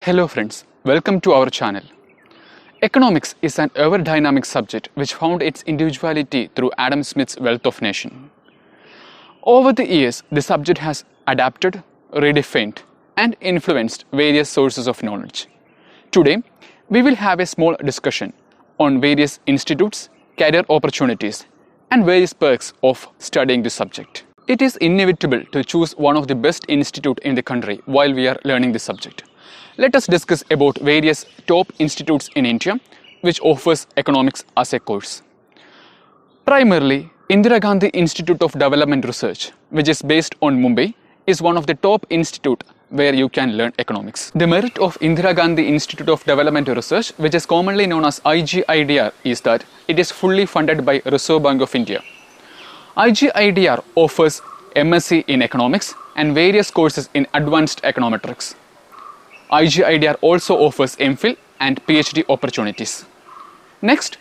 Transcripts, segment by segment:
Hello friends, welcome to our channel. Economics is an ever-dynamic subject which found its individuality through Adam Smith's Wealth of Nations. Over the years, the subject has adapted, redefined, and influenced various sources of knowledge. Today, we will have a small discussion on various institutes, career opportunities, and various perks of studying the subject. It is inevitable to choose one of the best institutes in the country while we are learning the subject. Let us discuss about various top institutes in India which offers economics as a course. Primarily, Indira Gandhi Institute of Development Research, which is based on Mumbai, is one of the top institutes where you can learn economics. The merit of Indira Gandhi Institute of Development Research, which is commonly known as IGIDR, is that it is fully funded by Reserve Bank of India. IGIDR offers MSc in economics and various courses in advanced econometrics. IGIDR also offers MPhil and PhD opportunities. Next,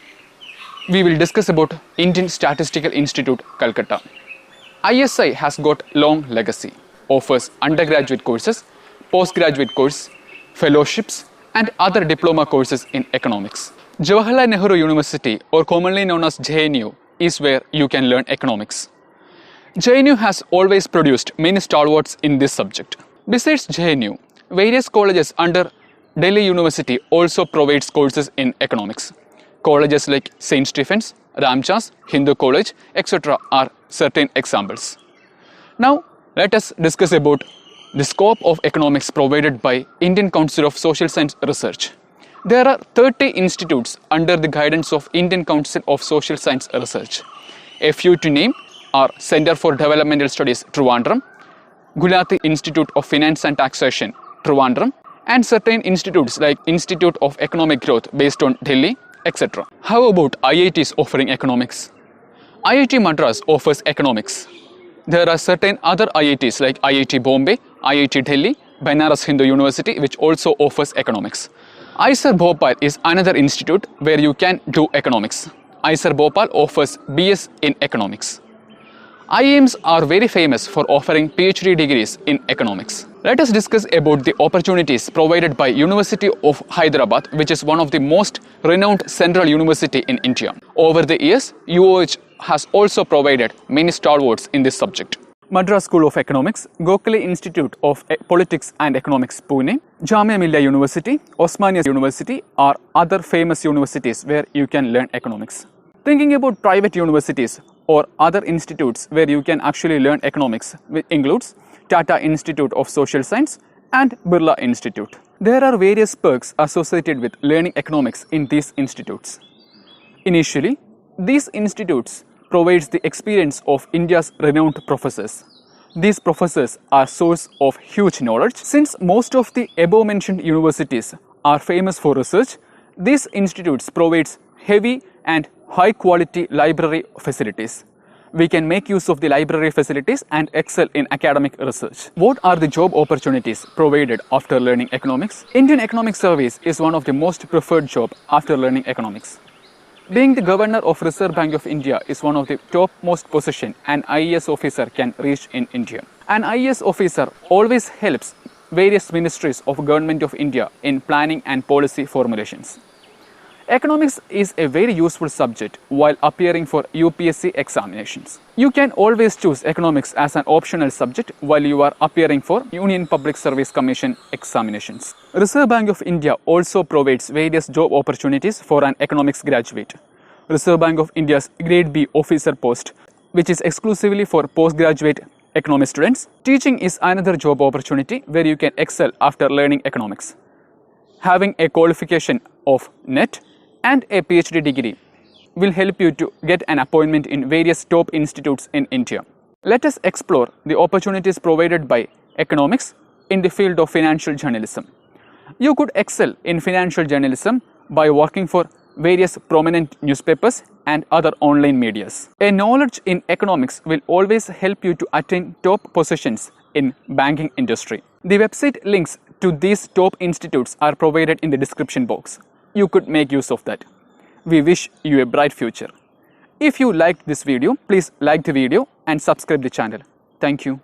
we will discuss about Indian Statistical Institute, Calcutta. ISI has got long legacy, offers undergraduate courses, postgraduate courses, fellowships, and other diploma courses in economics. Jawaharlal Nehru University, or commonly known as JNU, is where you can learn economics. JNU has always produced many stalwarts in this subject. Besides JNU, various colleges under Delhi University also provides courses in economics. Colleges like St. Stephen's, Ramjas, Hindu College, etc. are certain examples. Now, let us discuss about the scope of economics provided by Indian Council of Social Science Research. There are 30 institutes under the guidance of Indian Council of Social Science Research. A few to name are Center for Developmental Studies, Trivandrum, Gulati Institute of Finance and Taxation, Trivandrum, and certain institutes like Institute of Economic Growth based on Delhi, etc. How about IITs offering economics? IIT Madras offers economics. There are certain other IITs like IIT Bombay, IIT Delhi, Banaras Hindu University which also offers economics. IISER Bhopal is another institute where you can do economics. IISER Bhopal offers BS in economics. IIMs are very famous for offering PhD degrees in economics. Let us discuss about the opportunities provided by University of Hyderabad, which is one of the most renowned central university in India. Over the years, UOH has also provided many stalwarts in this subject. Madras School of Economics, Gokhale Institute of Politics and Economics, Pune, Jamia Millia University, Osmania University are other famous universities where you can learn economics. Thinking about private universities or other institutes where you can actually learn economics, which includes Tata Institute of Social Science and Birla Institute. There are various perks associated with learning economics in these institutes. Initially, these institutes provides the experience of India's renowned professors. These professors are source of huge knowledge. Since most of the above mentioned universities are famous for research, these institutes provides heavy and high quality library facilities. We can make use of the library facilities and excel in academic research. What are the job opportunities provided after learning economics? Indian Economic Service is one of the most preferred job after learning economics. Being the Governor of Reserve Bank of India is one of the topmost position an IAS officer can reach in India. An IAS officer always helps various ministries of Government of India in planning and policy formulations. Economics is a very useful subject while appearing for UPSC examinations. You can always choose economics as an optional subject while you are appearing for Union Public Service Commission examinations. Reserve Bank of India also provides various job opportunities for an economics graduate. Reserve Bank of India's Grade B officer post, which is exclusively for postgraduate economics students. Teaching is another job opportunity where you can excel after learning economics. Having a qualification of NET and a PhD degree will help you to get an appointment in various top institutes in India. Let us explore the opportunities provided by economics in the field of financial journalism. You could excel in financial journalism by working for various prominent newspapers and other online medias. A knowledge in economics will always help you to attain top positions in banking industry. The website links to these top institutes are provided in the description box. You could make use of that. We wish you a bright future. If you liked this video, please like the video and subscribe the channel. Thank you.